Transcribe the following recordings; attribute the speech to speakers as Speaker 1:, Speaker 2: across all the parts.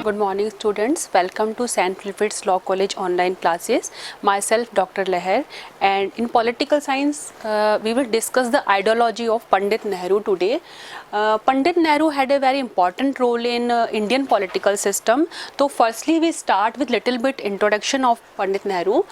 Speaker 1: Good morning students, welcome to St. Wilfrid's Law College online classes. Myself Dr. Leher, and in political science we will discuss the ideology of Pandit Nehru today. Pandit Nehru had a very important role in Indian political system. So firstly we start with little bit introduction of Pandit Nehru.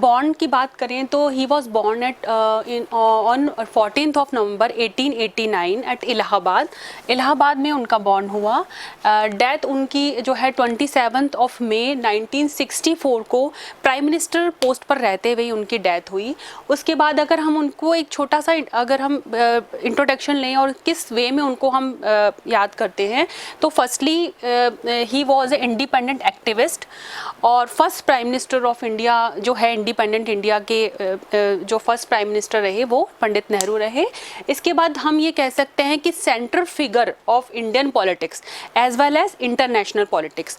Speaker 1: Born की बात करें तो he was born at on 14th of November 1889 at Allahabad में उनका born हुआ. Death उनकी जो है 27th of May 1964 को प्राइम मिनिस्टर पोस्ट पर रहते हुए उनकी डेथ हुई. उसके बाद अगर हम उनको एक छोटा सा अगर हम इंट्रोडक्शन लें और किस वे में उनको हम याद करते हैं तो firstly he was a independent activist और first prime minister of India जो है इंडिपेंडेंट इंडिया के जो फर्स्ट प्राइम मिनिस्टर रहे वो पंडित नेहरू रहे. इसके बाद हम ये कह सकते हैं कि central figure of Indian politics as well as international politics.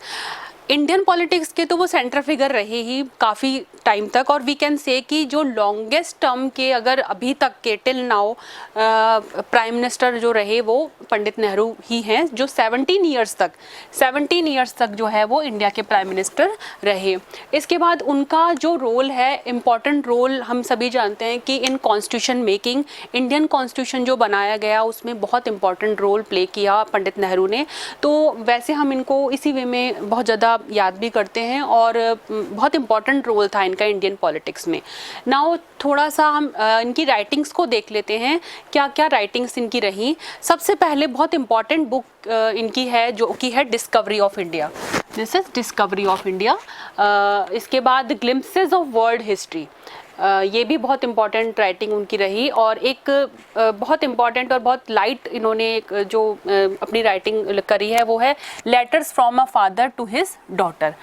Speaker 1: Indian politics के तो वो सेंट्रल फिगर रहे ही काफ़ी टाइम तक और वी कैन से कि जो लॉन्गेस्ट टर्म के अगर अभी तक के टिल नाउ प्राइम मिनिस्टर जो रहे वो पंडित नेहरू ही हैं जो 17 ईयर्स तक जो है वो इंडिया के प्राइम मिनिस्टर रहे. इसके बाद उनका जो रोल है इम्पॉर्टेंट रोल हम सभी जानते हैं कि in constitution making Indian constitution जो बनाया गया उसमें बहुत इंपॉर्टेंट रोल प्ले किया पंडित नेहरू ने. तो वैसे हम इनको इसी वे में बहुत ज़्यादा याद भी करते हैं और बहुत इंपॉर्टेंट रोल था इनका इंडियन पॉलिटिक्स में. नाउ थोड़ा सा हम इनकी राइटिंग्स को देख लेते हैं क्या क्या राइटिंग्स इनकी रही. सबसे पहले बहुत इंपॉर्टेंट बुक इनकी है जो कि है discovery of India. This is discovery of India. इसके बाद ग्लिम्पसेस ऑफ वर्ल्ड हिस्ट्री, ये भी बहुत इम्पॉर्टेंट राइटिंग उनकी रही. और एक बहुत इम्पॉर्टेंट और बहुत लाइट इन्होंने एक जो अपनी राइटिंग करी है वो है letters from a father to his daughter.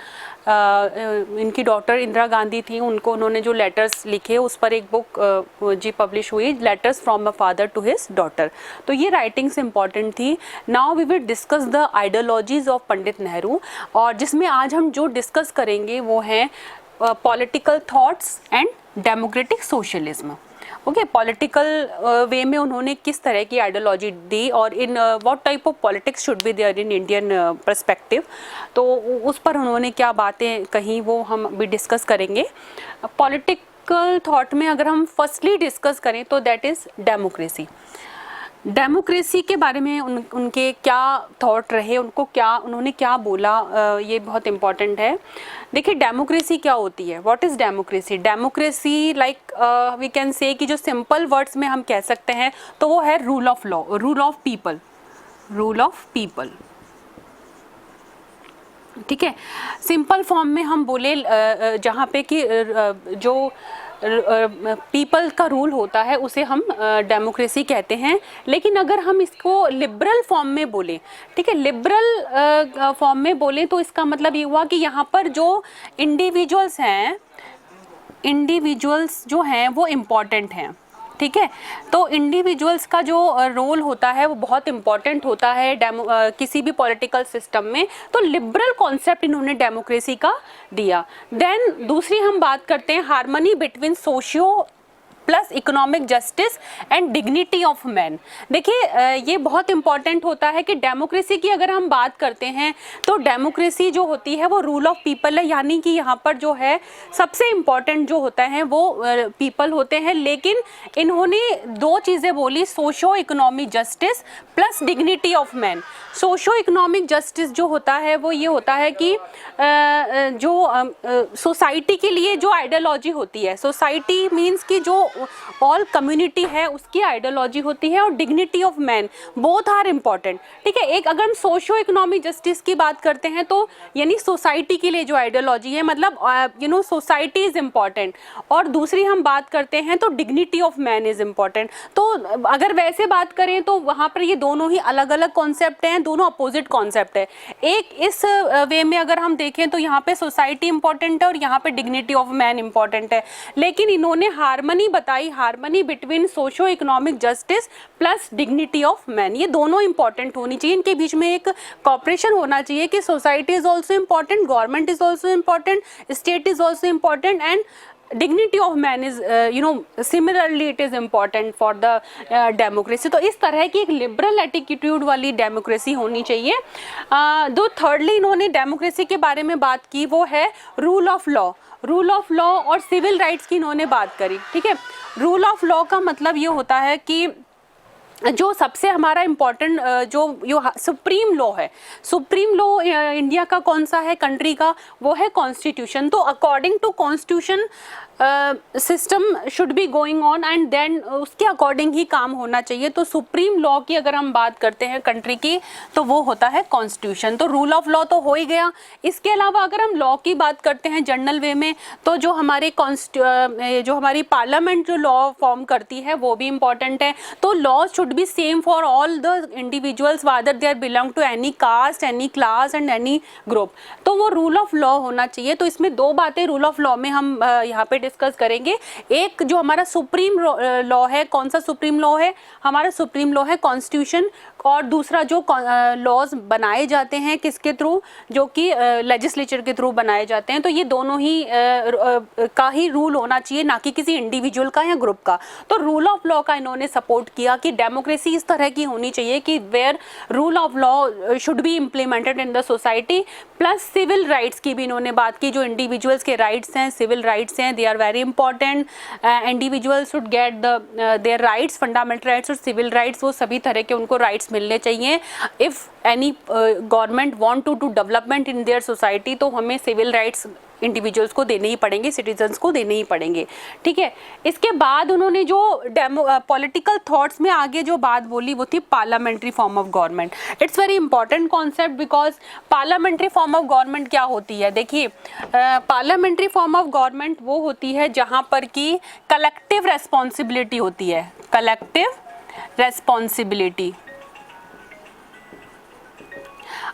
Speaker 1: इनकी डॉटर इंदिरा गांधी थी, उनको उन्होंने जो लेटर्स लिखे उस पर एक बुक जी पब्लिश हुई, letters from a father to his daughter. तो ये राइटिंग्स इंपॉर्टेंट थी. Now we will discuss the ideologies of Pandit Nehru और जिसमें आज हम जो डिस्कस करेंगे वो हैं political thoughts and democratic socialism. Okay, political way में उन्होंने किस तरह की आइडियोलॉजी दी और in what type of politics should be there in Indian perspective, तो उस पर उन्होंने क्या बातें कहीं वो हम भी डिस्कस करेंगे. पॉलिटिकल थॉट में अगर हम फर्स्टली डिस्कस करें तो दैट इज़ डेमोक्रेसी के बारे में उनके क्या थॉट रहे, उन्होंने क्या बोला, ये बहुत इम्पॉर्टेंट है. देखिए डेमोक्रेसी क्या होती है, what is democracy. Democracy like we can say कि जो सिंपल वर्ड्स में हम कह सकते हैं तो वो है rule of law, rule of people. ठीक है, सिंपल फॉर्म में हम बोले जहाँ पे कि जो पीपल का रूल होता है उसे हम डेमोक्रेसी कहते हैं. लेकिन अगर हम इसको लिबरल फॉर्म में बोलें, ठीक है, लिबरल फॉर्म में बोलें तो इसका मतलब ये हुआ कि यहाँ पर जो इंडिविजुअल्स जो हैं वो इम्पॉर्टेंट हैं. ठीक है, तो इंडिविजुअल्स का जो रोल होता है वो बहुत इम्पॉर्टेंट होता है किसी भी पॉलिटिकल सिस्टम में. तो लिबरल कॉन्सेप्ट इन्होंने डेमोक्रेसी का दिया. देन दूसरी हम बात करते हैं harmony between socio plus economic justice and dignity of man. देखिए ये बहुत इंपॉर्टेंट होता है कि डेमोक्रेसी की अगर हम बात करते हैं तो डेमोक्रेसी जो होती है वो रूल ऑफ पीपल है, यानी कि यहाँ पर जो है सबसे इम्पॉर्टेंट जो होता है वो पीपल होते हैं. लेकिन इन्होंने दो चीज़ें बोली, socio economic justice plus dignity of man. Socio economic justice जो होता है वो ये होता है कि जो सोसाइटी के लिए जो आइडियोलॉजी होती है, सोसाइटी मीन्स कि जो ऑल कम्युनिटी है उसकी आइडियोलॉजी होती है, और dignity of man, both are important. ठीक है, एक अगर हम सोशो इकोनॉमिक जस्टिस की बात करते हैं तो यानी सोसाइटी के लिए जो आइडियोलॉजी है, मतलब सोसाइटी इज़ इम्पॉर्टेंट, और दूसरी हम बात करते हैं तो dignity of man is important. तो अगर वैसे बात करें तो वहाँ पर ये दोनों ही अलग अलग कॉन्सेप्ट हैं, दोनों अपोजिट कॉन्सेप्ट है. एक इस वे में अगर हम देखें तो यहाँ पे सोसाइटी इंपॉर्टेंट है और यहाँ पे डिग्निटी ऑफ मैन इंपॉर्टेंट है. लेकिन इन्होंने हार्मनी बताई, harmony between socio economic justice plus dignity of man. ये दोनों इंपॉर्टेंट होनी चाहिए, इनके बीच में एक कॉपरेशन होना चाहिए कि society is also important, government is also important, state is also important and dignity of man is similarly it is important for the democracy. तो इस तरह की एक लिबरल एटीट्यूड वाली डेमोक्रेसी होनी चाहिए. दो थर्डली इन्होंने डेमोक्रेसी के बारे में बात की, वो है रूल ऑफ लॉ और सिविल राइट्स की इन्होंने बात करी. ठीक है, रूल ऑफ लॉ का मतलब ये होता है कि जो सबसे हमारा इम्पोर्टेंट जो सुप्रीम लॉ है, सुप्रीम लॉ इंडिया का कौन सा है, कंट्री का, वो है कॉन्स्टिट्यूशन. तो according to constitution system should be going on and then उसके अकॉर्डिंग ही काम होना चाहिए. तो सुप्रीम लॉ की अगर हम बात करते हैं कंट्री की तो वो होता है कॉन्स्टिट्यूशन. तो रूल ऑफ लॉ तो हो ही गया. इसके अलावा अगर हम लॉ की बात करते हैं जनरल वे में, तो जो हमारी पार्लियामेंट जो लॉ फॉर्म करती है वो भी इम्पॉर्टेंट है. तो law should be same for all the individuals whether they are belong to any caste, any class and any group. तो वो रूल ऑफ लॉ होना चाहिए. तो इसमें दो बातें रूल ऑफ लॉ में हम यहाँ पे डिस्कस करेंगे. एक जो हमारा सुप्रीम लॉ है, कौन सा सुप्रीम लॉ है, हमारा सुप्रीम लॉ है कॉन्स्टिट्यूशन. और दूसरा जो लॉज बनाए जाते हैं किसके थ्रू, जो कि लेजिस्लेचर के थ्रू बनाए जाते हैं. तो ये दोनों ही का ही रूल होना चाहिए, ना कि किसी इंडिविजुअल का या ग्रुप का. तो रूल ऑफ लॉ का इन्होंने सपोर्ट किया कि डेमोक्रेसी इस तरह की होनी चाहिए कि where rule of law should be implemented in the society. Plus civil rights की भी इन्होंने बात की. जो इंडिविजुअल्स के राइट्स हैं, सिविल राइट्स हैं, they are very important. Individuals should get their rights, fundamental rights और सिविल राइट्स, वो सभी तरह के उनको राइट्स मिलने चाहिए. If any government want to do development in their society, तो हमें सिविल राइट्स इंडिविजुअल्स को देने ही पड़ेंगे, सिटीजन्स को देने ही पड़ेंगे. ठीक है, इसके बाद उन्होंने जो पॉलिटिकल थॉट्स में आगे जो बात बोली वो थी parliamentary form of government. It's very important concept because parliamentary form of government क्या होती है. देखिए, पार्लियामेंट्री फॉर्म ऑफ गवर्नमेंट वो होती है जहाँ पर कि कलेक्टिव रेस्पॉन्सिबिलिटी होती है. Collective responsibility.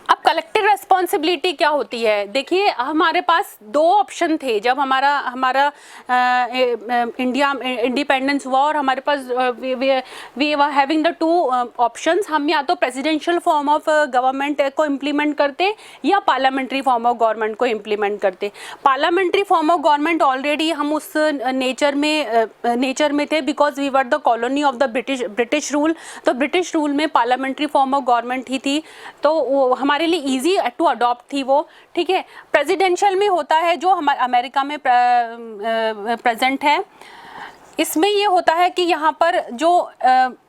Speaker 1: अब कलेक्टिव रेस्पॉन्सिबिलिटी क्या होती है. देखिए, हमारे पास दो ऑप्शन थे जब हमारा इंडिया इंडिपेंडेंस हुआ, और हमारे पास we were having the two options. हम या तो प्रेसिडेंशियल फॉर्म ऑफ गवर्नमेंट को इम्प्लीमेंट करते या पार्लियामेंट्री फॉर्म ऑफ गवर्नमेंट को इम्प्लीमेंट करते. Parliamentary form of government already हम उस नेचर में थे because we were the colony of the British rule. तो ब्रिटिश रूल में पार्लियामेंट्री फॉर्म ऑफ गवर्नमेंट ही थी, तो हमारे लिए इजी टू अडॉप्ट थी वो. ठीक है, प्रेसिडेंशियल में होता है जो हमारे अमेरिका में प्रेजेंट है. इसमें ये होता है कि यहाँ पर जो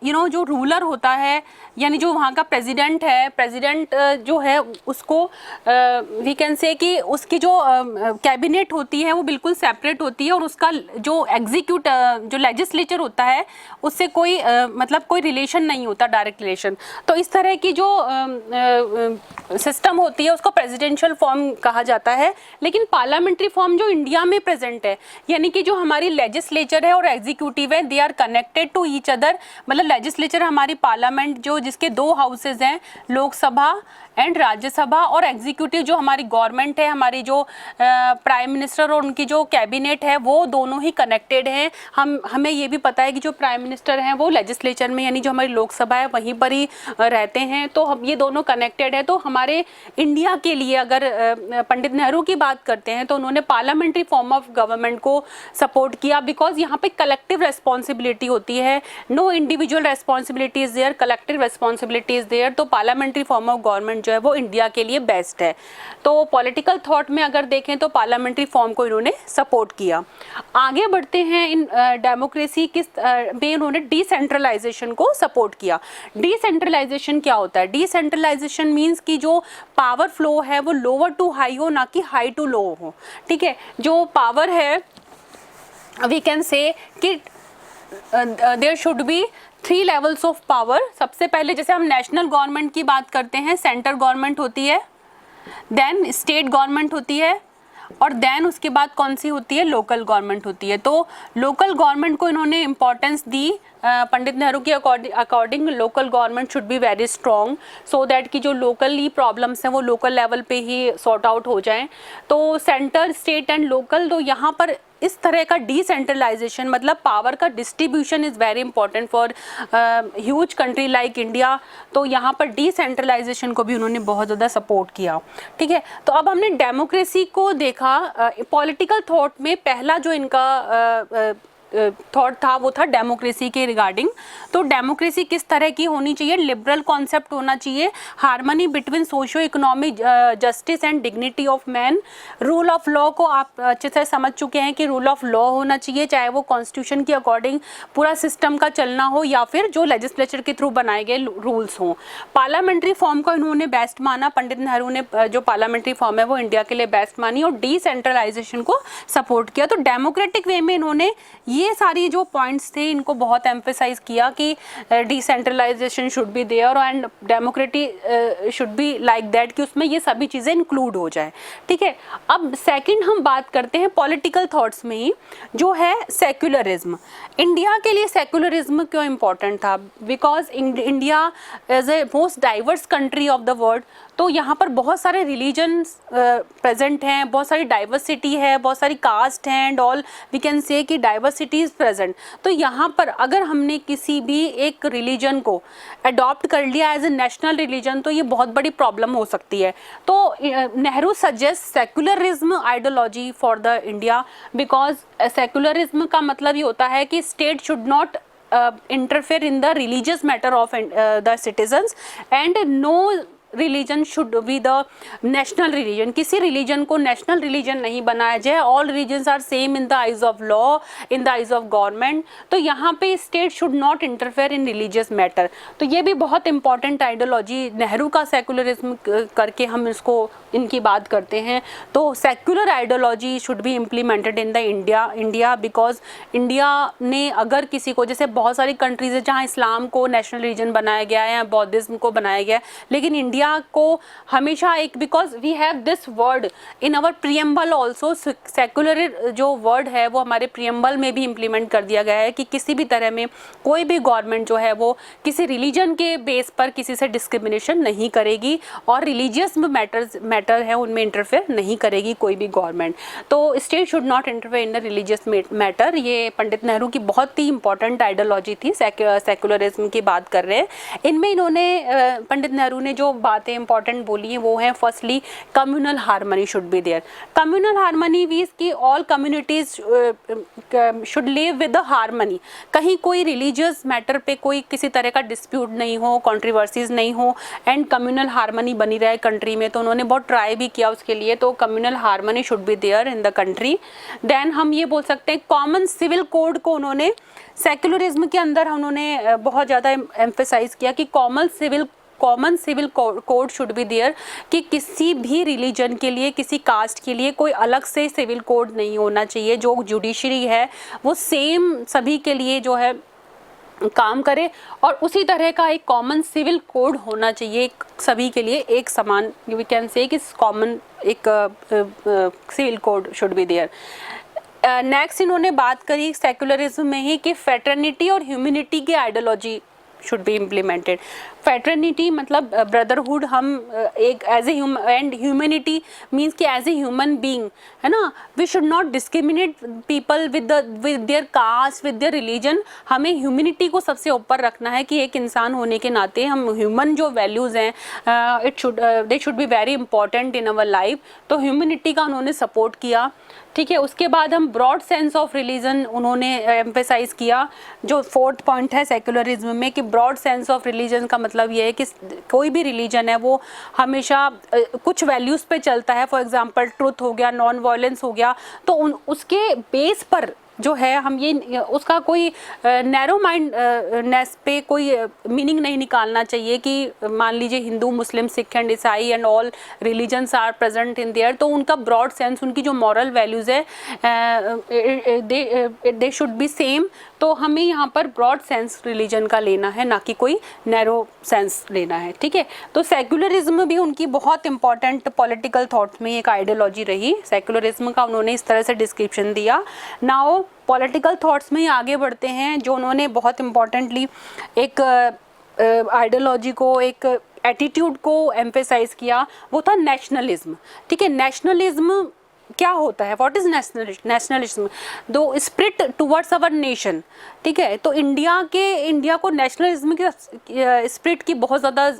Speaker 1: जो रूलर होता है, यानी जो वहाँ का प्रेसिडेंट है, प्रेसिडेंट जो है उसको वी कैन से कि उसकी जो कैबिनेट होती है वो बिल्कुल सेपरेट होती है, और उसका जो जो लेजिस्लेचर होता है उससे कोई मतलब कोई रिलेशन नहीं होता, डायरेक्ट रिलेशन. तो इस तरह की जो सिस्टम होती है उसको प्रेसिडेंशियल फॉर्म कहा जाता है. लेकिन पार्लियामेंट्री फॉर्म जो इंडिया में प्रेजेंट है, यानी कि जो हमारी लेजिस्लेचर है और एग्जीक्यूटिव है, they are connected to each other. मतलब लेजिस्लेचर हमारी पार्लियामेंट जो जिसके दो हाउसेज हैं, लोकसभा एंड राज्यसभा, और एग्जीक्यूटिव जो हमारी गवर्नमेंट है, हमारी जो प्राइम मिनिस्टर और उनकी जो कैबिनेट है, वो दोनों ही कनेक्टेड हैं. हमें ये भी पता है कि जो प्राइम मिनिस्टर हैं वो लेजिस्लेचर में, यानी जो हमारी लोकसभा है वहीं पर ही रहते हैं. तो हम ये दोनों कनेक्टेड है. तो हमारे इंडिया के लिए अगर पंडित नेहरू की बात करते हैं तो उन्होंने पार्लियामेंट्री फॉर्म ऑफ गवर्नमेंट को सपोर्ट किया बिकॉज यहाँ पे कलेक्टिव रेस्पॉन्सिबिलिटी होती है. No individual responsibility is there, collective responsibility is there. तो पार्लियामेंट्री फॉर्म ऑफ गवर्नमेंट जो है वो इंडिया के लिए बेस्ट है. तो पॉलिटिकल थॉट में अगर देखें तो पार्लियामेंट्री फॉर्म को इन्होंने सपोर्ट किया. आगे बढ़ते हैं. इन डेमोक्रेसी किस में उन्होंने डिसेंट्रलाइजेशन को सपोर्ट किया. डिसेंट्रलाइजेशन क्या होता है. डिसेंट्रलाइजेशन मीन्स कि जो पावर फ्लो है वो लोअर टू हाई हो, ना कि हाई टू लो हो. ठीक है, जो पावर है वी कैन से कि there should be 3 levels of power. सबसे पहले जैसे हम नेशनल गवर्नमेंट की बात करते हैं, सेंट्रल गवर्नमेंट होती है, देन स्टेट गवर्नमेंट होती है, और देन उसके बाद कौन सी होती है, लोकल गवर्नमेंट होती है. तो लोकल गवर्नमेंट को इन्होंने इम्पोर्टेंस दी. पंडित नेहरू के according local government should be very strong so that कि जो लोकली प्रॉब्लम्स हैं वो लोकल लेवल पे ही सॉर्ट आउट हो जाएं. तो सेंटर, स्टेट एंड लोकल, तो यहाँ पर इस तरह का डिसेंट्रलाइजेशन, मतलब पावर का distribution is very important for huge country like India. तो यहाँ पर डिसेंट्रलाइजेशन को भी उन्होंने बहुत ज़्यादा सपोर्ट किया। ठीक है, तो अब हमने डेमोक्रेसी को देखा। पॉलिटिकल थॉट में पहला जो इनका थॉट था वो था डेमोक्रेसी के रिगार्डिंग। तो डेमोक्रेसी किस तरह की होनी चाहिए? लिबरल कॉन्सेप्ट होना चाहिए, harmony between socio economic justice and dignity of man. Rule of law को आप अच्छे से समझ चुके हैं कि रूल ऑफ लॉ होना चाहिए, चाहे वो कॉन्स्टिट्यूशन के अकॉर्डिंग पूरा सिस्टम का चलना हो या फिर जो लेजिस्लेचर के थ्रू बनाए गए रूल्स हों। पार्लियामेंट्री फॉर्म को इन्होंने बेस्ट माना, पंडित नेहरू ने जो पार्लियामेंट्री फॉर्म है वो इंडिया के लिए बेस्ट मानी और डिसेंट्रलाइजेशन को सपोर्ट किया। तो डेमोक्रेटिक वे में इन्होंने ये सारी जो पॉइंट्स थे इनको बहुत एम्फेसाइज किया कि decentralisation should be there and democracy should be like that, कि उसमें ये सभी चीज़ें इंक्लूड हो जाए। ठीक है, अब सेकंड हम बात करते हैं पॉलिटिकल थॉट्स में ही, जो है सेक्युलरिज्म। इंडिया के लिए सेक्युलरिज्म क्यों इम्पोर्टेंट था? Because India as a most diverse country of the world, तो यहाँ पर बहुत सारे रिलीजन्स प्रेजेंट हैं, बहुत सारी डाइवर्सिटी है, बहुत सारी कास्ट हैं and all, we can say कि डाइवर्सिटी इज़ प्रेजेंट। तो यहाँ पर अगर हमने किसी भी एक रिलीजन को अडॉप्ट कर लिया एज ए नेशनल रिलीजन तो ये बहुत बड़ी प्रॉब्लम हो सकती है। तो Nehru suggest secularism ideology for the India, because secularism का मतलब ये होता है कि state should not interfere in the religious matter of the citizens and no religion should be the national religion. किसी रिलीजन को नेशनल रिलीजन नहीं बनाया जाए, all religions are same in the eyes of law, in the eyes of government. तो यहाँ पे state should not interfere in religious matter. तो ये भी बहुत इंपॉर्टेंट आइडियोलॉजी नेहरू का सेकुलरिज्म करके हम इसको इनकी बात करते हैं। तो secular ideology should be implemented in the India because India ने अगर किसी को, जैसे बहुत सारी कंट्रीज है जहाँ इस्लाम को नेशनल रिलीजन बनाया गया है या बौद्धिज्म को बनाया गया है, लेकिन इंडिया को हमेशा एक, because we have this word in our preamble also, secular जो वर्ड है वो हमारे प्रियम्बल में भी इम्प्लीमेंट कर दिया गया है कि किसी भी तरह में कोई भी गवर्नमेंट जो है वो किसी रिलीजन के बेस पर किसी से डिस्क्रिमिनेशन नहीं करेगी और रिलीजियस मैटर है उनमें इंटरफेयर नहीं करेगी कोई भी गवर्नमेंट। तो state should not interfere in the religious matter. ये पंडित नेहरू की बहुत ही इंपॉर्टेंट आइडियोलॉजी थी, सेक्युलरिज्म की बात कर रहे हैं। इनमें इन्होंने पंडित नेहरू ने जो बातें इंपॉर्टेंट बोली हैं वो हैं, firstly communal harmony should be there. Communal harmony means कि all communities should live with the harmony. कहीं कोई रिलीजियस मैटर पे कोई किसी तरह का डिस्प्यूट नहीं हो, कंट्रोवर्सीज नहीं हो एंड कम्युनल हार्मनी बनी रहे कंट्री में। तो उन्होंने बहुत ट्राई भी किया उसके लिए। तो communal harmony should be there in the country. Then हम ये बोल सकते हैं कॉमन सिविल कोड को उन्होंने सेक्युलरिज्म के अंदर उन्होंने बहुत ज़्यादा एम्फेसाइज किया कि common civil code should be there, कि किसी भी रिलीजन के लिए, किसी कास्ट के लिए कोई अलग से सिविल कोड नहीं होना चाहिए। जो जुडिशरी है वो सेम सभी के लिए जो है काम करे और उसी तरह का एक कॉमन सिविल कोड होना चाहिए सभी के लिए, एक समान, वी कैन से कि कॉमन एक civil code should be there. Next इन्होंने बात करी सेक्युलरिज्म में ही कि फ्रेटर्निटी और ह्यूमैनिटी की ideology should be implemented. Fraternity मतलब ब्रदरहुड, हम एक as a and humanity means कि एज ए ह्यूमन बीइंग, है ना, we should not discriminate people with their caste, with their religion. हमें ह्यूमैनिटी को सबसे ऊपर रखना है कि एक इंसान होने के नाते हम ह्यूमन जो वैल्यूज़ हैं they should be very important in our life. तो ह्यूमैनिटी का उन्होंने सपोर्ट किया। ठीक है, उसके बाद हम ब्रॉड सेंस ऑफ रिलीजन उन्होंने एम्फेसाइज किया। जो फोर्थ पॉइंट है सेक्युलरिज्म में कि ब्रॉड सेंस ऑफ रिलीजन का मतलब ये है कि कोई भी रिलीजन है वो हमेशा कुछ वैल्यूज़ पे चलता है। फॉर एग्जांपल ट्रुथ हो गया, नॉन वायलेंस हो गया, तो उसके बेस पर जो है हम ये उसका कोई नैरो माइंडनेस पे कोई मीनिंग नहीं निकालना चाहिए कि मान लीजिए हिंदू, मुस्लिम, सिख एंड ईसाई and all religions are present in there. तो उनका ब्रॉड सेंस, उनकी जो मॉरल वैल्यूज़ है दे शुड बी सेम। तो हमें यहाँ पर ब्रॉड सेंस रिलीजन का लेना है, ना कि कोई नैरो सेंस लेना है। ठीक है, तो सेक्युलरिज्म भी उनकी बहुत इंपॉर्टेंट पॉलिटिकल थॉट में एक आइडियोलॉजी रही। सेक्युलरिज्म का उन्होंने इस तरह से डिस्क्रिप्शन दिया। नाउ पॉलिटिकल थॉट्स में ही आगे बढ़ते हैं। जो उन्होंने बहुत इम्पॉर्टेंटली एक आइडियोलॉजी को, एक एटीट्यूड को एम्फेसाइज किया, वो था नेशनलिज्म। ठीक है, नेशनलिज्म क्या होता है, व्हाट इज नेशनलिज्म, दो स्प्रिट टुवर्ड्स अवर नेशन, ठीक है। तो इंडिया को नेशनलिज्म के स्प्रिट की बहुत ज़्यादा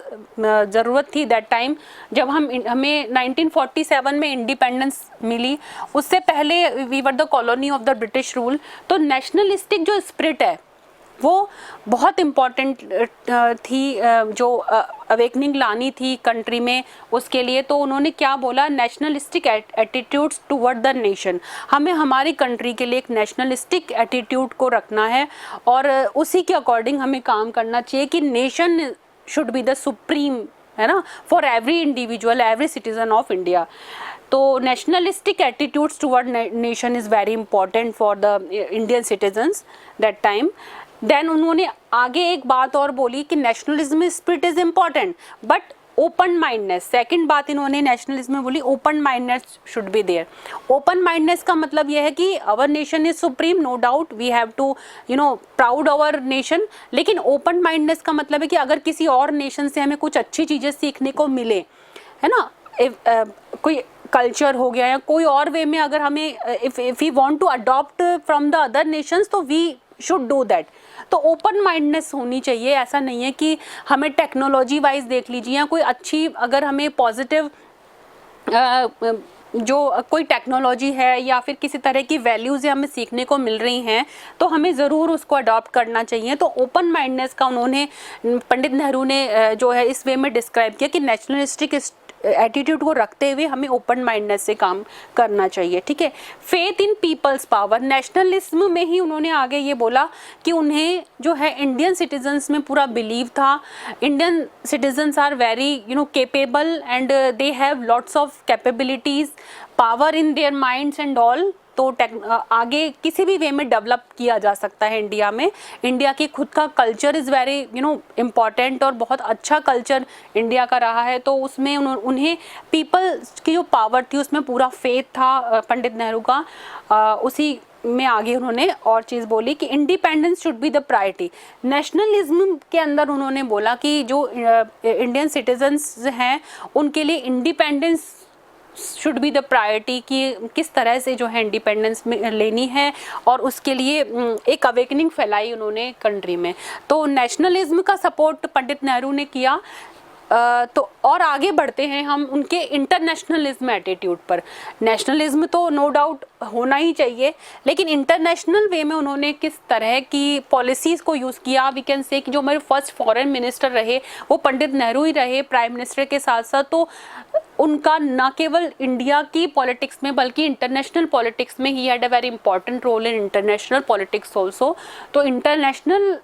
Speaker 1: ज़रूरत थी दैट टाइम, जब हमें 1947 में इंडिपेंडेंस मिली। उससे पहले we were the colony of the British rule. तो नेशनलिस्टिक जो स्प्रिट है वो बहुत इम्पॉर्टेंट थी, जो अवेकनिंग लानी थी कंट्री में उसके लिए। तो उन्होंने क्या बोला, nationalistic attitudes toward the nation, हमें हमारी कंट्री के लिए एक नेशनलिस्टिक एटीट्यूड को रखना है और उसी के अकॉर्डिंग हमें काम करना चाहिए कि nation should be the supreme, है ना, for every individual, every citizen of India. तो nationalistic attitudes toward nation is very important for the Indian citizens that time. Then उन्होंने आगे एक बात और बोली कि nationalism spirit is important but open mindness, second बात इन्होंने नेशनलिज्म में बोली, open mindness should be there. Open mindness का मतलब यह है कि our nation is supreme, no doubt, we have to proud our nation, लेकिन ओपन माइंडनेस का मतलब है कि अगर किसी और नेशन से हमें कुछ अच्छी चीज़ें सीखने को मिले, है ना, कोई कल्चर हो गया या कोई और वे में अगर हमें if we want to adopt from the other nations तो वी शुड डू दैट। तो ओपन माइंडनेस होनी चाहिए। ऐसा नहीं है कि हमें टेक्नोलॉजी वाइज देख लीजिए या कोई अच्छी, अगर हमें पॉजिटिव जो कोई टेक्नोलॉजी है या फिर किसी तरह की वैल्यूज़ हमें सीखने को मिल रही हैं तो हमें ज़रूर उसको अडॉप्ट करना चाहिए। तो ओपन माइंडनेस का उन्होंने, पंडित नेहरू ने जो है इस वे में डिस्क्राइब किया कि नेशनलिस्टिक एटीट्यूड को रखते हुए हमें ओपन माइंडनेस से काम करना चाहिए, ठीक है। Faith in people's power, nationalism में ही उन्होंने आगे ये बोला कि उन्हें जो है इंडियन सिटीजन्स में पूरा बिलीव था। Indian citizens are very capable and they have lots of capabilities, power in their minds and all. तो आगे किसी भी वे में डेवलप किया जा सकता है इंडिया में। इंडिया की खुद का कल्चर इज़ वेरी इम्पॉर्टेंट और बहुत अच्छा कल्चर इंडिया का रहा है। तो उसमें उन्हें पीपल की जो पावर थी उसमें पूरा फेथ था पंडित नेहरू का। उसी में आगे उन्होंने और चीज़ बोली कि independence should be the priority. Nationalism के अंदर उन्होंने बोला कि जो इंडियन सिटीजन्स हैं उनके लिए independence should be the priority, कि किस तरह से जो है इंडिपेंडेंस में लेनी है और उसके लिए एक अवेकनिंग फैलाई उन्होंने कंट्री में। तो नेशनलिज्म का सपोर्ट पंडित नेहरू ने किया। तो और आगे बढ़ते हैं हम उनके इंटरनेशनलिज्म एटीट्यूड पर। नेशनलिज्म तो नो डाउट होना ही चाहिए, लेकिन इंटरनेशनल वे में उन्होंने किस तरह की पॉलिसीज़ को यूज़ किया। वी कैन से कि जो हमारे फर्स्ट फॉरेन मिनिस्टर रहे वो पंडित नेहरू ही रहे प्राइम मिनिस्टर के साथ साथ। तो उनका न केवल इंडिया की पॉलिटिक्स में बल्कि इंटरनेशनल पॉलिटिक्स में he had a very important role in international politics also. तो इंटरनेशनल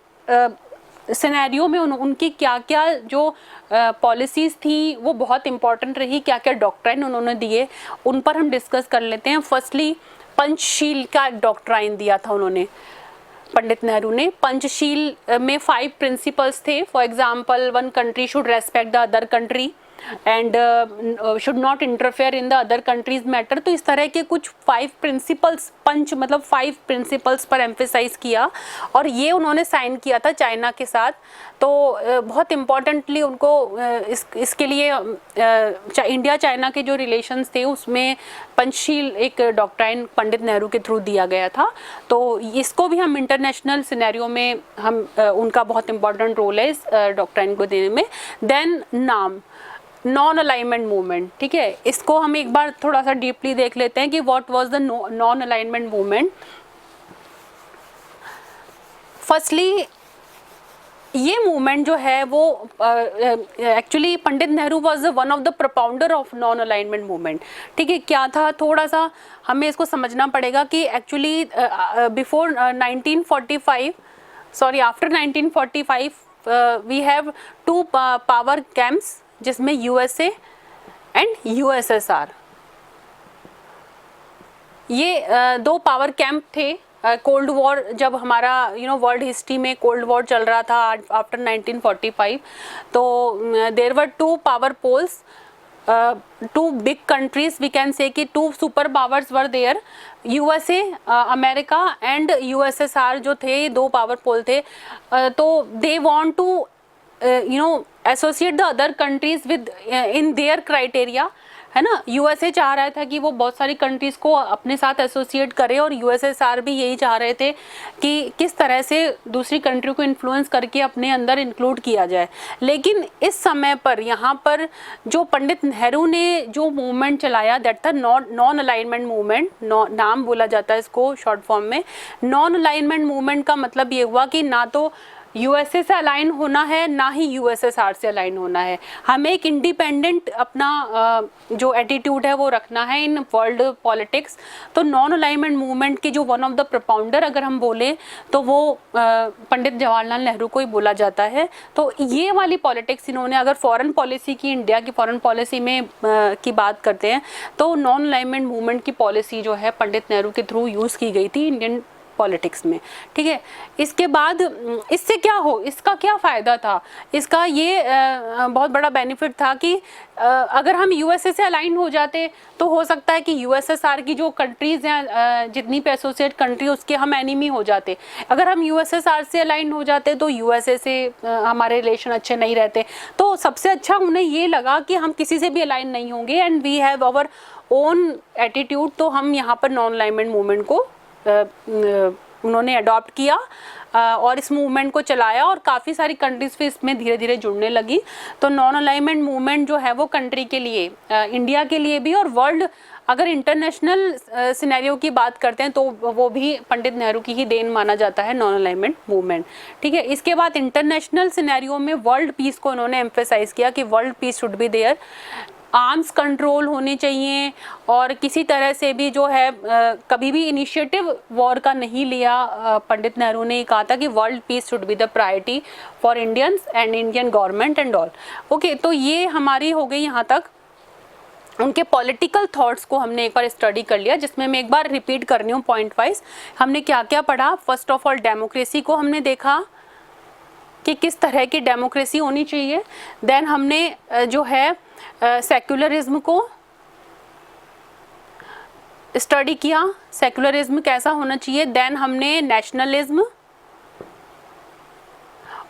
Speaker 1: सिनेरियो में उनकी क्या क्या जो पॉलिसीज़ थी वो बहुत इंपॉर्टेंट रही, क्या क्या डॉक्ट्राइन उन्होंने दिए उन पर हम डिस्कस कर लेते हैं। फर्स्टली पंचशील का डॉक्ट्राइन दिया था उन्होंने, पंडित नेहरू ने। पंचशील में 5 प्रिंसिपल्स थे। For example, 1 country should respect the other country and should not interfere in the other countries matter. तो इस तरह के कुछ 5 प्रिंसिपल्स, पंच मतलब 5 प्रिंसिपल्स पर एम्फेसाइज किया और ये उन्होंने साइन किया था चाइना के साथ। तो बहुत इम्पॉर्टेंटली उनको इसके लिए इंडिया चाइना के जो रिलेशंस थे उसमें पंचशील एक डॉक्ट्राइन पंडित नेहरू के थ्रू दिया गया था। तो इसको भी हम इंटरनेशनल सिनेरियो में हम उनका बहुत इम्पॉर्टेंट रोल है इस डॉक्ट्राइन को देने में। देन नाम, नॉन अलाइनमेंट मूवमेंट, ठीक है, इसको हम एक बार थोड़ा सा डीपली देख लेते हैं कि what was the non alignment movement. Firstly ये मूवमेंट जो है वो actually Pandit Nehru was one of the propounder of non alignment movement, ठीक है। क्या था, थोड़ा सा हमें इसको समझना पड़ेगा कि actually before 1945, sorry after 1945 we have 2 power camps जिसमें यूएसए एंड यूएसएसआर, ये 2 पावर कैंप थे। कोल्ड वॉर जब हमारा वर्ल्ड हिस्ट्री में कोल्ड वॉर चल रहा था आफ्टर 1945, तो there were 2 power poles, 2 big countries, we can say कि 2 super powers were there, USA America and USSR जो थे 2 पावर पोल थे। तो they want to associate the other countries with in their criteria, है ना। USA चाह रहा था कि वो बहुत सारी कंट्रीज़ को अपने साथ एसोसिएट करे, और यूएसएसआर भी यही चाह रहे थे कि किस तरह से दूसरी कंट्री को इन्फ्लुएंस करके अपने अंदर इंक्लूड किया जाए। लेकिन इस समय पर यहाँ पर जो पंडित नेहरू ने जो मूवमेंट चलाया, दैट था नॉन अलाइनमेंट मूवमेंट, नाम बोला जाता है इसको शॉर्ट फॉर्म में। नॉन अलाइनमेंट मूवमेंट का मतलब ये हुआ कि ना तो यूएसए से अलाइन होना है, ना ही यूएसएसआर से अलाइन होना है। हमें एक इंडिपेंडेंट अपना जो एटीट्यूड है वो रखना है इन वर्ल्ड पॉलिटिक्स। तो नॉन अलाइनमेंट मूवमेंट के जो वन ऑफ द प्रोपाउंडर अगर हम बोले तो वो पंडित जवाहरलाल नेहरू को ही बोला जाता है। तो ये वाली पॉलिटिक्स इन्होंने, अगर फॉरेन पॉलिसी की, इंडिया की फॉरेन पॉलिसी में की बात करते हैं तो नॉन अलाइनमेंट मूवमेंट की पॉलिसी जो है पंडित नेहरू के थ्रू यूज़ की गई थी इंडियन पॉलिटिक्स में, ठीक है। इसके बाद इससे क्या इसका क्या फ़ायदा था? इसका ये बहुत बड़ा बेनिफिट था कि अगर हम यूएसए से अलाइन हो जाते तो हो सकता है कि यूएसएसआर की जो कंट्रीज़ हैं, जितनी भी एसोसिएट कंट्री, उसके हम एनिमी हो जाते। अगर हम यूएसएसआर से अलाइन हो जाते तो यूएसए से हमारे रिलेशन अच्छे नहीं रहते। तो सबसे अच्छा उन्हें ये लगा कि हम किसी से भी अलाइन नहीं होंगे and we have our own attitude. तो हम यहाँ पर नॉन अलाइनमेंट मूवमेंट को उन्होंने अडॉप्ट किया और इस मूवमेंट को चलाया, और काफ़ी सारी कंट्रीज़ फिर इसमें धीरे धीरे जुड़ने लगी। तो नॉन अलाइनमेंट मूवमेंट जो है वो कंट्री के लिए, इंडिया के लिए भी, और वर्ल्ड, अगर इंटरनेशनल सिनेरियो की बात करते हैं तो वो भी पंडित नेहरू की ही देन माना जाता है, नॉन अलाइनमेंट मूवमेंट, ठीक है। इसके बाद इंटरनेशनल सिनेरियो में वर्ल्ड पीस को उन्होंने एम्फेसाइज किया कि world peace should be there, arms control होने चाहिए, और किसी तरह से भी जो है कभी भी इनिशिएटिव वॉर का नहीं लिया। पंडित नेहरू ने कहा था कि world peace should be the priority for Indians and Indian government and all. Okay, तो ये हमारी हो गई यहाँ तक। उनके पॉलिटिकल थॉट्स को हमने एक बार स्टडी कर लिया, जिसमें मैं एक बार रिपीट कर रही हूँ पॉइंट वाइज। हमने क्या क्या पढ़ा? फर्स्ट ऑफ ऑल डेमोक्रेसी को हमने देखा कि किस तरह की डेमोक्रेसी होनी चाहिए। देन हमने जो है सेक्युलरिज्म को स्टडी किया, सेक्युलरिज्म कैसा होना चाहिए। देन हमने नेशनलिज्म,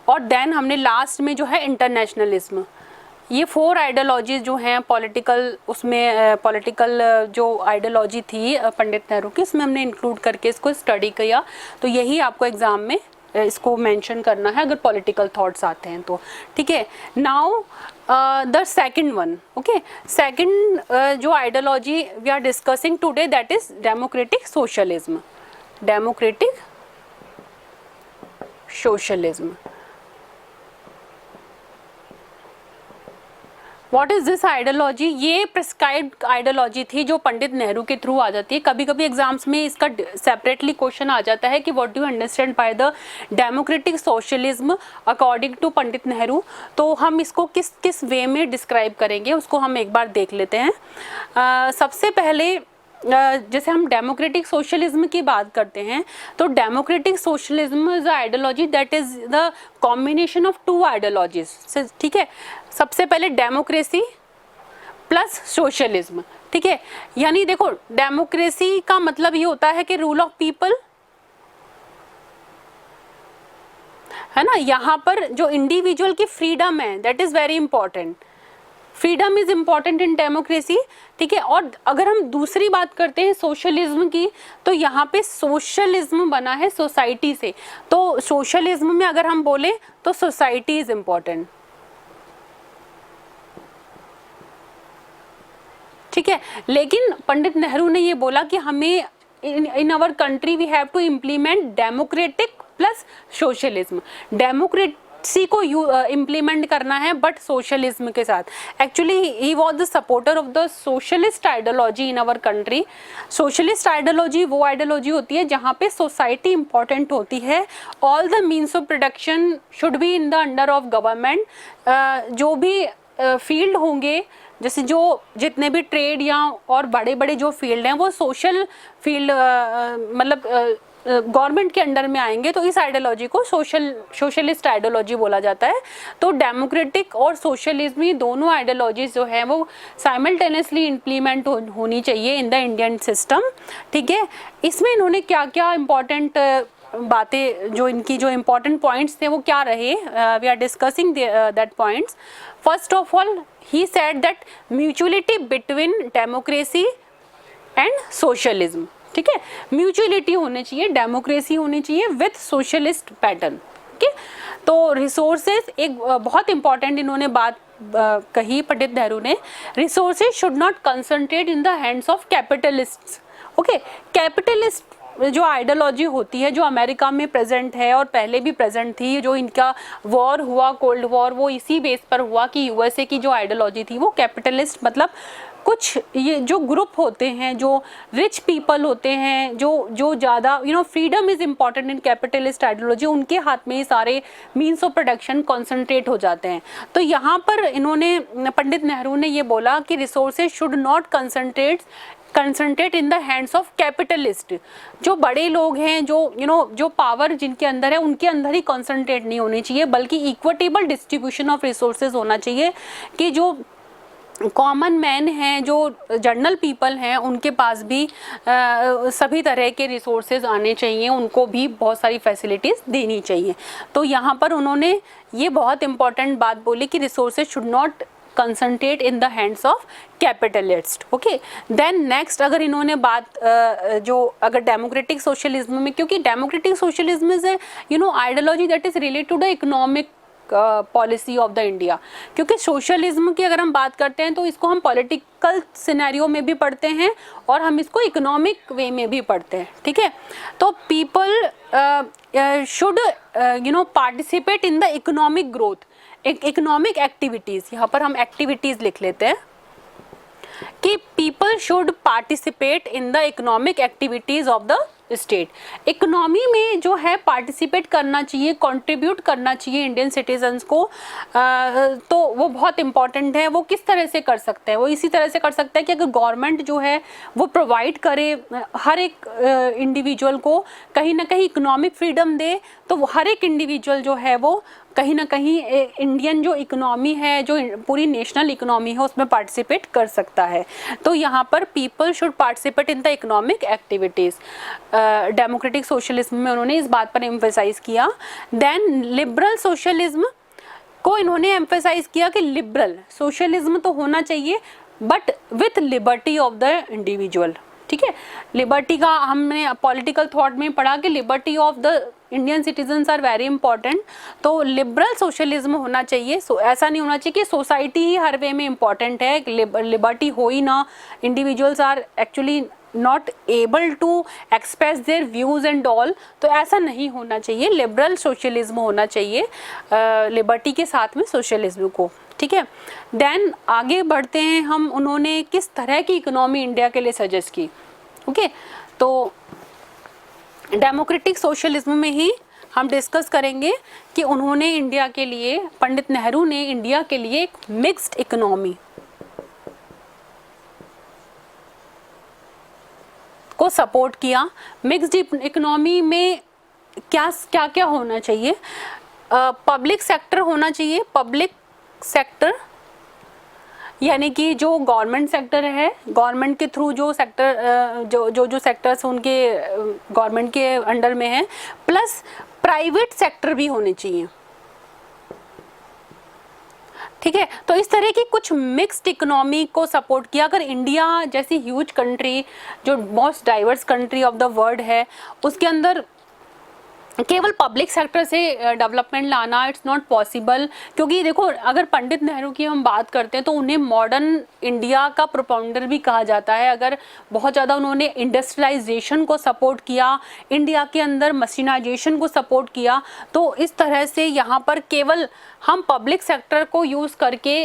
Speaker 1: और देन हमने लास्ट में जो है इंटरनेशनलिज्म। ये 4 आइडियोलॉजीज जो हैं पॉलिटिकल, उसमें पॉलिटिकल जो आइडियोलॉजी थी पंडित नेहरू की, उसमें हमने इंक्लूड करके इसको स्टडी किया। तो यही आपको एग्जाम में इसको मेंशन करना है अगर पॉलिटिकल थॉट्स आते हैं तो, ठीक है। Now the second one, okay, second जो ideology we are discussing today, that is democratic socialism. Democratic socialism, what is this ideology? ये प्रिस्क्राइब्ड आइडियोलॉजी थी जो पंडित नेहरू के थ्रू आ जाती है। कभी कभी एग्जाम्स में इसका सेपरेटली क्वेश्चन आ जाता है कि what do you understand by the democratic socialism according to Pandit Nehru. तो हम इसको किस किस वे में डिस्क्राइब करेंगे उसको हम एक बार देख लेते हैं। सबसे पहले जैसे हम डेमोक्रेटिक सोशलिज्म की बात करते हैं तो democratic socialism is a ideology that is the combination of 2 ideologies, ठीक है। सबसे पहले डेमोक्रेसी प्लस सोशलिज्म, ठीक है। यानी देखो, डेमोक्रेसी का मतलब ये होता है कि रूल ऑफ पीपल, है ना। यहाँ पर जो इंडिविजुअल की फ्रीडम है that is very important, freedom is important in democracy, ठीक है। और अगर हम दूसरी बात करते हैं सोशलिज्म की, तो यहाँ पे सोशलिज्म बना है सोसाइटी से। तो सोशलिज्म में अगर हम बोले तो सोसाइटी इज इम्पॉर्टेंट, ठीक है। लेकिन पंडित नेहरू ने ये बोला कि हमें in our country we have to implement democratic plus socialism. Democracy को इम्प्लीमेंट करना है बट सोशलिज्म के साथ। Actually he was the supporter of the socialist ideology in our country. Socialist ideology वो आइडियोलॉजी होती है जहाँ पे सोसाइटी इंपॉर्टेंट होती है। All the means of production should be in the under of government. जो भी फील्ड होंगे, जैसे जो जितने भी ट्रेड या और बड़े बड़े जो फील्ड हैं वो सोशल फील्ड मतलब गवर्नमेंट के अंडर में आएंगे, तो इस आइडियोलॉजी को सोशलिस्ट आइडियोलॉजी बोला जाता है। तो डेमोक्रेटिक और सोशलिज्म ये दोनों आइडियोलॉजीज जो है वो साइमल्टेनियसली इम्प्लीमेंट होनी चाहिए इन द इंडियन सिस्टम, ठीक है। इसमें इन्होंने क्या क्या इम्पोर्टेंट बातें, जो इनकी जो इम्पोर्टेंट पॉइंट्स थे वो क्या रहे, we are discussing that points. First of all he said that mutuality between democracy and socialism. ठीक है, म्यूचुअलिटी होनी चाहिए, डेमोक्रेसी होनी चाहिए विथ सोशलिस्ट पैटर्न. ठीक है, तो रिसोर्सेज एक बहुत इंपॉर्टेंट इन्होंने बात कही पंडित नेहरू ने. Resources should not concentrate in the hands of capitalists. Okay, capitalist जो आइडियोलॉजी होती है, जो अमेरिका में प्रेजेंट है और पहले भी प्रेजेंट थी, जो इनका वॉर हुआ, कोल्ड वॉर, वो इसी बेस पर हुआ कि यूएसए की जो आइडियोलॉजी थी वो कैपिटलिस्ट, मतलब कुछ ये जो ग्रुप होते हैं, जो रिच पीपल होते हैं, जो ज़्यादा freedom is important in capitalist ideology, उनके हाथ में ही सारे मीन्स ऑफ प्रोडक्शन कॉन्सेंट्रेट हो जाते हैं. तो यहाँ पर इन्होंने, पंडित नेहरू ने ये बोला कि resources should not concentrate in the hands of capitalist. जो बड़े लोग हैं, जो जो पावर जिनके अंदर है, उनके अंदर ही कंसंट्रेट नहीं होनी चाहिए, बल्कि इक्विटेबल डिस्ट्रीब्यूशन ऑफ रिसोर्सेज होना चाहिए कि जो कॉमन मैन हैं, जो जनरल पीपल हैं, उनके पास भी सभी तरह के रिसोर्सेज आने चाहिए, उनको भी बहुत सारी फैसिलिटीज़ देनी चाहिए. तो यहाँ पर उन्होंने ये बहुत इंपॉर्टेंट बात बोली कि resources should not concentrate in the hands of capitalist. Okay, then next अगर इन्होंने बात जो अगर डेमोक्रेटिक सोशलिज्म में, क्योंकि democratic socialism is ideology that is related to the economic policy of the India. क्योंकि सोशलिज्म की अगर हम बात करते हैं तो इसको हम पॉलिटिकल सिनेरियो में भी पढ़ते हैं और हम इसको इकोनॉमिक वे में भी पढ़ते हैं. ठीक है, तो people should participate in the economic growth, economic activities. यहाँ पर हम एक्टिविटीज़ लिख लेते हैं कि people should participate in the economic activities of the state. Economy में जो है पार्टिसिपेट करना चाहिए, कंट्रीब्यूट करना चाहिए इंडियन सिटीजन्स को. तो वो बहुत इंपॉर्टेंट है. वो किस तरह से कर सकते हैं? वो इसी तरह से कर सकते हैं कि अगर गवर्नमेंट जो है वो प्रोवाइड करे हर एक इंडिविजुअल को कहीं ना कहीं इकोनॉमिक फ्रीडम दे, तो हर एक इंडिविजुअल जो है वो कहीं ना कहीं इंडियन जो इकोनॉमी है, जो पूरी नेशनल इकोनॉमी है, उसमें पार्टिसिपेट कर सकता है. तो यहाँ पर people should participate in the economic activities. Democratic socialism में उन्होंने इस बात पर एम्फेसाइज किया. देन लिबरल सोशलिज्म को इन्होंने एम्फेसाइज किया कि लिबरल सोशलिज्म तो होना चाहिए but with liberty of the individual. ठीक है, लिबर्टी का हमने पॉलिटिकल थॉट में पढ़ा कि liberty of the Indian citizens are very important. तो लिबरल सोशलिज्म होना चाहिए. ऐसा नहीं होना चाहिए कि सोसाइटी ही हर वे में इम्पॉर्टेंट है, लिबर्टी हो ही ना, individuals are actually not able to express their views and all. तो ऐसा नहीं होना चाहिए, लिबरल सोशलिज्म होना चाहिए लिबर्टी के साथ में सोशलिज्म को. ठीक है, देन आगे बढ़ते हैं हम. उन्होंने किस तरह की इकोनॉमी इंडिया के लिए सजेस्ट की. ओके, तो डेमोक्रेटिक सोशलिज्म में ही हम डिस्कस करेंगे कि उन्होंने इंडिया के लिए, पंडित नेहरू ने इंडिया के लिए एक मिक्स्ड इकोनॉमी को सपोर्ट किया. मिक्स्ड इकोनॉमी में क्या क्या होना चाहिए? पब्लिक सेक्टर होना चाहिए. पब्लिक सेक्टर यानी कि जो गवर्नमेंट सेक्टर है, गवर्नमेंट के थ्रू जो सेक्टर जो सेक्टर्स उनके गवर्नमेंट के अंडर में है, प्लस प्राइवेट सेक्टर भी होने चाहिए. ठीक है, तो इस तरह की कुछ मिक्स्ड इकोनॉमी को सपोर्ट किया. अगर इंडिया जैसी ह्यूज कंट्री, जो most diverse country of the world है, उसके अंदर केवल पब्लिक सेक्टर से डेवलपमेंट लाना इट्स नॉट पॉसिबल. क्योंकि देखो, अगर पंडित नेहरू की हम बात करते हैं तो उन्हें मॉडर्न इंडिया का प्रोपाउंडर भी कहा जाता है. अगर बहुत ज़्यादा उन्होंने इंडस्ट्रियलाइजेशन को सपोर्ट किया, इंडिया के अंदर मशीनाइजेशन को सपोर्ट किया. तो इस तरह से यहाँ पर केवल हम पब्लिक सेक्टर को यूज़ करके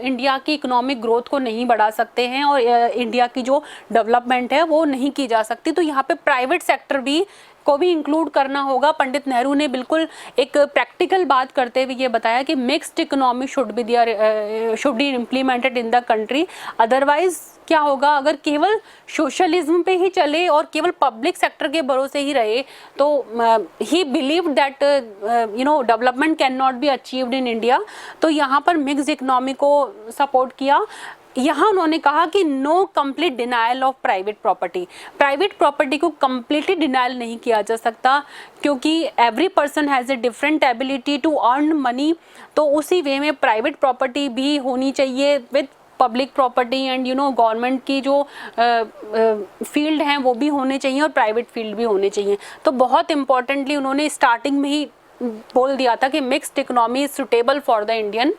Speaker 1: इंडिया की इकोनॉमिक ग्रोथ को नहीं बढ़ा सकते हैं और इंडिया की जो डेवलपमेंट है वो नहीं की जा सकती. तो यहाँ पे प्राइवेट सेक्टर भी को भी इंक्लूड करना होगा. पंडित नेहरू ने बिल्कुल एक प्रैक्टिकल बात करते हुए ये बताया कि mixed economy should be implemented in the country. Otherwise क्या होगा, अगर केवल सोशलिज्म पे ही चले और केवल पब्लिक सेक्टर के भरोसे ही रहे तो ही believe that development can not be achieved in India. तो यहाँ पर मिक्स्ड इकोनॉमी को सपोर्ट किया. यहाँ उन्होंने कहा कि no complete denial of private property. Private property को कंप्लीटली डिनायल नहीं किया जा सकता, क्योंकि every person has a different ability to earn money. तो उसी वे में प्राइवेट प्रॉपर्टी भी होनी चाहिए with public property, and government की जो फील्ड हैं वो भी होने चाहिए और प्राइवेट फील्ड भी होने चाहिए। तो बहुत इंपॉर्टेंटली उन्होंने स्टार्टिंग में ही बोल दिया था कि mixed economy is suitable for the Indian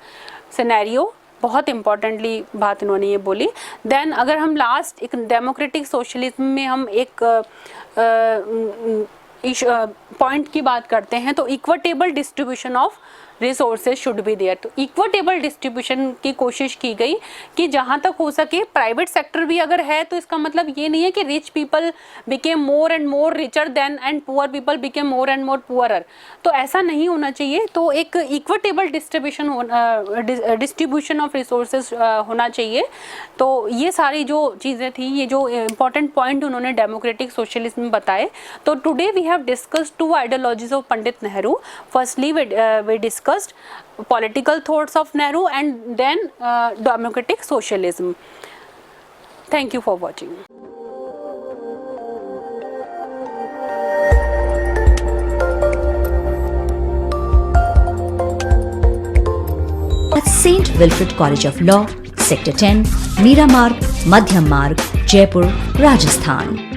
Speaker 1: scenario. बहुत इंपॉर्टेंटली बात इन्होंने ये बोली। देन अगर हम लास्ट एक डेमोक्रेटिक सोशलिज्म में हम एक पॉइंट की बात करते हैं, तो equitable distribution of resources should be there. तो इक्विटेबल डिस्ट्रीब्यूशन की कोशिश की गई कि जहाँ तक हो सके प्राइवेट सेक्टर भी अगर है तो इसका मतलब ये नहीं है कि rich people became more and more richer than and poor people became more and more poorer. तो ऐसा नहीं होना चाहिए। तो एक इक्विटेबल डिस्ट्रीब्यूशन ऑफ रिसोर्सेज होना चाहिए। तो ये सारी जो चीज़ें थी, ये जो इंपॉर्टेंट पॉइंट उन्होंने डेमोक्रेटिक सोशलिज्म में बताए। तो today we have discussed two ideologies of Pandit Nehru. Firstly we discussed political thoughts of Nehru, and then democratic socialism. Thank you for watching.
Speaker 2: At St. Wilfrid College of Law, Sector 10, Meera Marg, Madhyam Marg, Jaipur, Rajasthan.